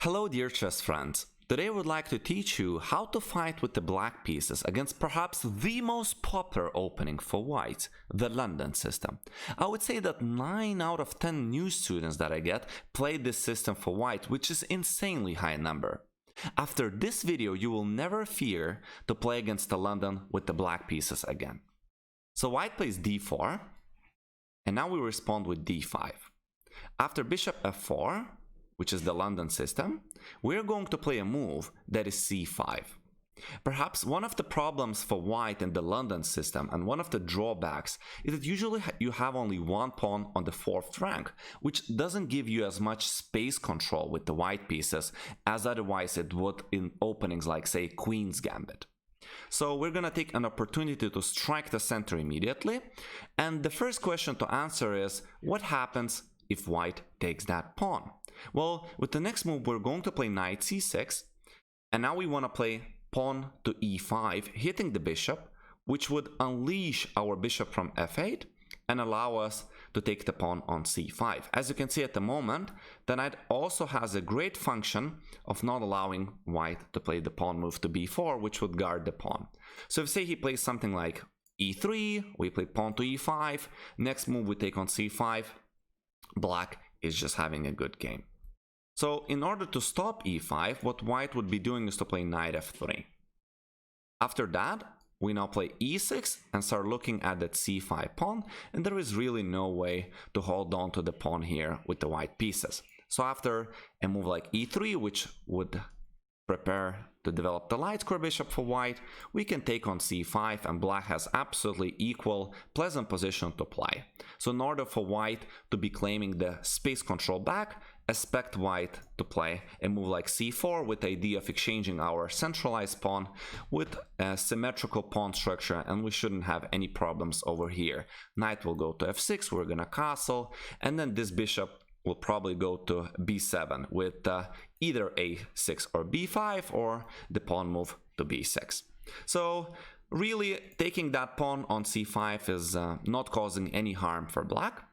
Hello dear chess friends, today I would like to teach you how to fight with the black pieces against perhaps the most popular opening for white, the London system. I would say that 9 out of 10 new students that I get play this system for white, which is insanely high number. After this video you will never fear to play against the London with the black pieces again. So white plays d4, and now we respond with d5. After bishop f4, which is the London system, we're going to play a move that is c5. Perhaps one of the problems for white in the London system and one of the drawbacks is that usually you have only one pawn on the 4th rank, which doesn't give you as much space control with the white pieces as otherwise it would in openings like, say, Queen's Gambit. So we're gonna take an opportunity to strike the center immediately, and the first question to answer is, what happens if white takes that pawn? Well, with the next move we're going to play knight c6, and now we want to play pawn to e5, hitting the bishop, which would unleash our bishop from f8 and allow us to take the pawn on c5. As you can see at the moment, the knight also has a great function of not allowing white to play the pawn move to b4, which would guard the pawn. So if say he plays something like e3, we play pawn to e5, next move we take on c5, black is just having a good game. So in order to stop e5, what white would be doing is to play knight f3. After that, we now play e6 and start looking at that c5 pawn, and there is really no way to hold on to the pawn here with the white pieces. So after a move like e3, which would prepare to develop the light square bishop for white, we can take on c5, and black has absolutely equal pleasant position to play. So in order for white to be claiming the space control back, expect white to play a move like c4 with the idea of exchanging our centralized pawn with a symmetrical pawn structure, and we shouldn't have any problems over here. Knight will go to f6, we're gonna castle, and then this bishop will probably go to b7 with either a6 or b5, or the pawn move to b6. So really taking that pawn on c5 is not causing any harm for black.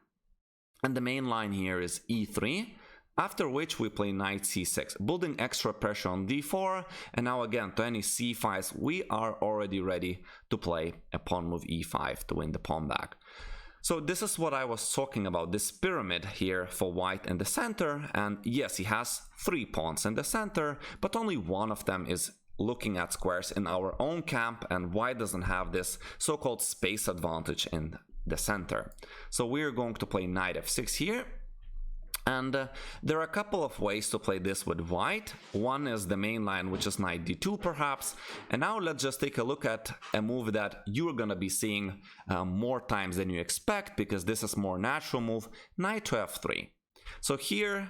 And the main line here is e3, after which we play knight c6, building extra pressure on d4, and now again to any c5s we are already ready to play a pawn move e5 to win the pawn back. So this is what I was talking about, this pyramid here for white in the center, and yes, he has 3 pawns in the center, but only one of them is looking at squares in our own camp, and white doesn't have this so-called space advantage in the center. So we're going to play knight f6 here. And there are a couple of ways to play this with white. One is the main line, which is knight d2 perhaps. And now let's just take a look at a move that you're gonna be seeing more times than you expect, because this is more natural move, knight to f3. So here,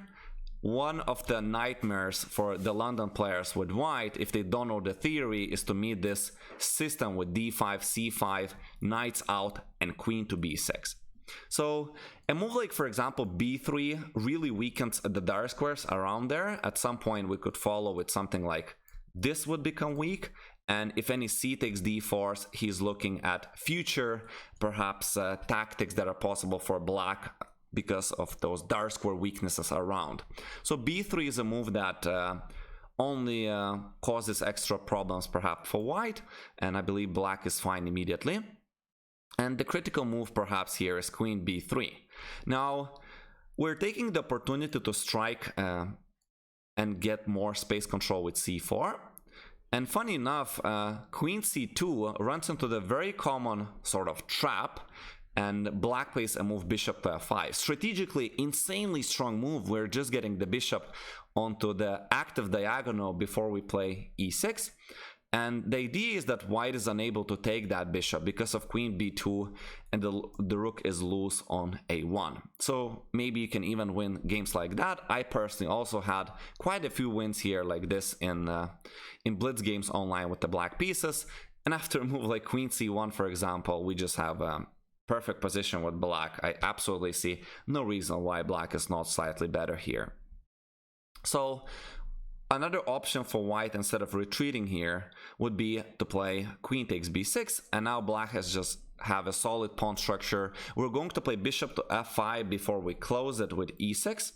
one of the nightmares for the London players with white, if they don't know the theory, is to meet this system with d5, c5, knights out, and queen to b6. So a move like, for example, b3 really weakens the dark squares around there. At some point we could follow with something like this would become weak, and if any c takes d4s, he's looking at future perhaps tactics that are possible for black because of those dark square weaknesses around. So b3 is a move that only causes extra problems perhaps for white, and I believe black is fine immediately. And the critical move perhaps here is queen b3. Now, we're taking the opportunity to strike and get more space control with c4. And funny enough, queen c2 runs into the very common sort of trap, and black plays a move bishop to f5. Strategically, insanely strong move. We're just getting the bishop onto the active diagonal before we play e6. And the idea is that white is unable to take that bishop because of queen b2, and the rook is loose on a1. So maybe you can even win games like that. I personally also had quite a few wins here like this in blitz games online with the black pieces. And after a move like queen c1, for example, we just have a perfect position with black. I absolutely see no reason why black is not slightly better here. So another option for white, instead of retreating here, would be to play queen takes b6, and now black has just have a solid pawn structure. We're going to play bishop to f5 before we close it with e6,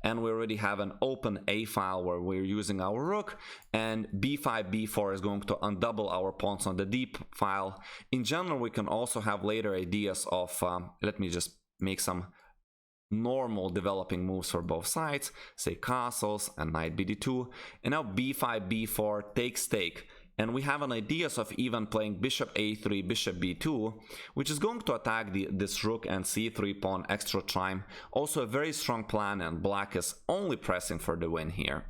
and we already have an open a file where we're using our rook, and b5 b4 is going to undouble our pawns on the d file. In general, we can also have later ideas of let me just make some normal developing moves for both sides, say castles and knight bd2, and now b5 b4 takes take. And we have an idea of even playing bishop a3, bishop b2, which is going to attack this rook and c3 pawn extra time. Also a very strong plan, and black is only pressing for the win here.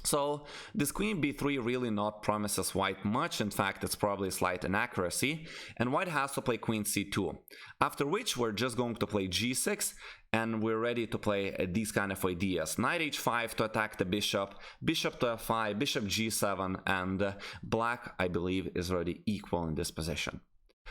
So this queen b3 really not promises white much. In fact, it's probably a slight inaccuracy, and white has to play queen c2, after which we're just going to play g6, and we're ready to play these kind of ideas. Knight h5 to attack the bishop, bishop to f5, bishop g7, and black, I believe, is already equal in this position.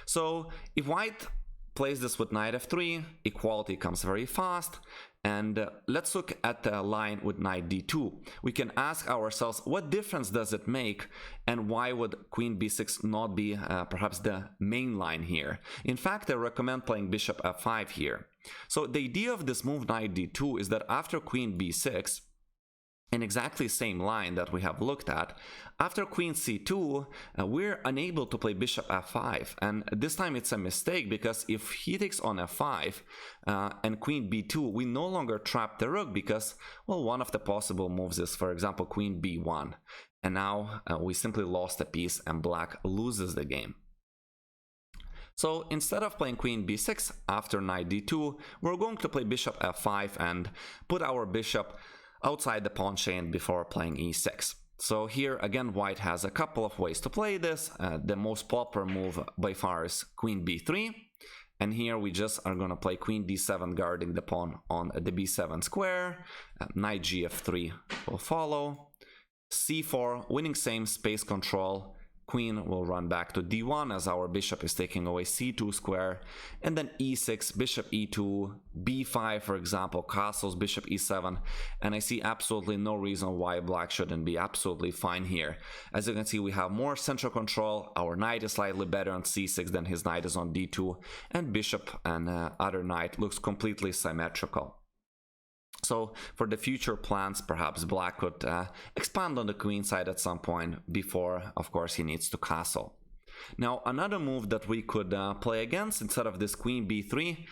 So if white plays this with knight f3, equality comes very fast. And let's look at the line with knight d2. We can ask ourselves, what difference does it make, and why would queen b6 not be perhaps the main line here? In fact, I recommend playing bishop f5 here. So the idea of this move knight d2 is that after queen b6, in exactly same line that we have looked at, after queen c2, we're unable to play bishop f5, and this time it's a mistake, because if he takes on f5 and queen b2, we no longer trap the rook, because, well, one of the possible moves is, for example, queen b1, and now we simply lost a piece and black loses the game. So instead of playing queen b6 after knight d2, we're going to play bishop f5 and put our bishop outside the pawn chain before playing e6. So here again, white has a couple of ways to play this. The most popular move by far is queen b3, and here we just are going to play queen d7 guarding the pawn on the b7 square. Knight gf3 will follow, c4 winning same space control. Queen will run back to d1 as our bishop is taking away c2 square, and then e6, bishop e2, b5, for example, castles, bishop e7, and I see absolutely no reason why black shouldn't be absolutely fine here. As you can see, we have more central control, our knight is slightly better on c6 than his knight is on d2, and bishop and other knight looks completely symmetrical. So for the future plans, perhaps black could expand on the queen side at some point before, of course, he needs to castle. Now, another move that we could play against instead of this queen b3,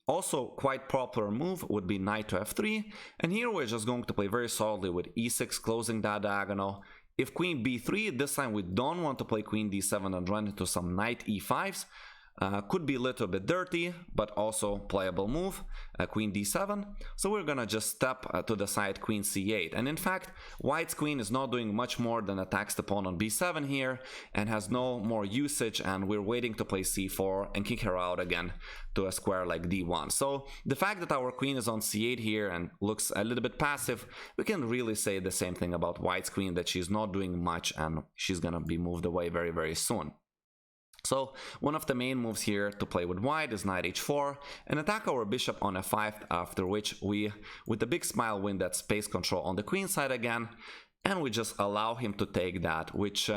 also quite popular move, would be knight to f3. And here we're just going to play very solidly with e6, closing that diagonal. If queen b3, this time we don't want to play queen d7 and run into some knight e5s. Could be a little bit dirty, but also playable move, queen d7. So we're gonna just step to the side, queen c8. And in fact, white's queen is not doing much more than attacks the pawn on b7 here, and has no more usage, and we're waiting to play c4 and kick her out again to a square like d1. So the fact that our queen is on c8 here and looks a little bit passive, we can really say the same thing about white's queen, that she's not doing much and she's gonna be moved away very, very soon. So one of the main moves here to play with white is knight h4 and attack our bishop on f5, after which we, with a big smile, win that space control on the queen side again, and we just allow him to take that, which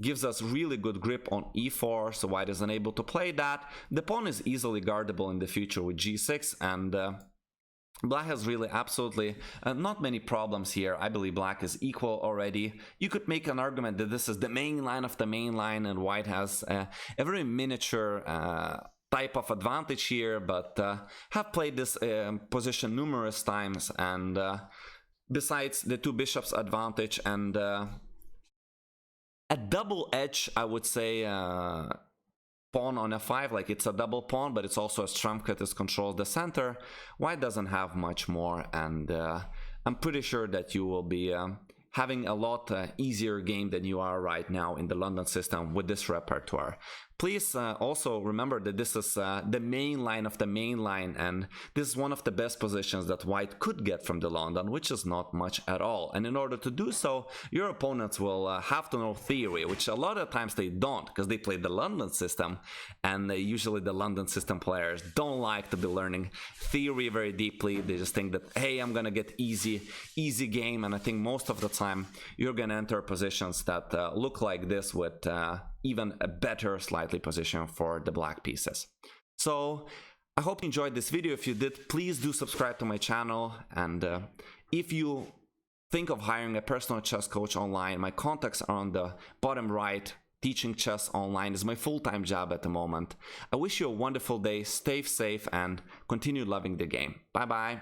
gives us really good grip on e4, so white is unable to play that. The pawn is easily guardable in the future with g6, and black has really absolutely not many problems here. I believe black is equal already. You could make an argument that this is the main line of the main line, and white has a very miniature type of advantage here, but have played this position numerous times, and besides the two bishops advantage and a double edge, I would say, pawn on f5, like it's a double pawn, but it's also a trump that is controls the center. White doesn't have much more, and I'm pretty sure that you will be having a lot easier game than you are right now in the London system with this repertoire. Please also remember that this is the main line of the main line, and this is one of the best positions that white could get from the London, which is not much at all. And in order to do so, your opponents will have to know theory, which a lot of times they don't, because they play the London system, and usually the London system players don't like to be learning theory very deeply. They just think that, hey, I'm gonna get easy game, and I think most of the time you're gonna enter positions that look like this with even a better slightly position for the black pieces. So I hope you enjoyed this video. If you did, please do subscribe to my channel, and if you think of hiring a personal chess coach online, my contacts are on the bottom right. Teaching chess online is my full-time job at the moment. I wish you a wonderful day, stay safe, and continue loving the game. Bye bye.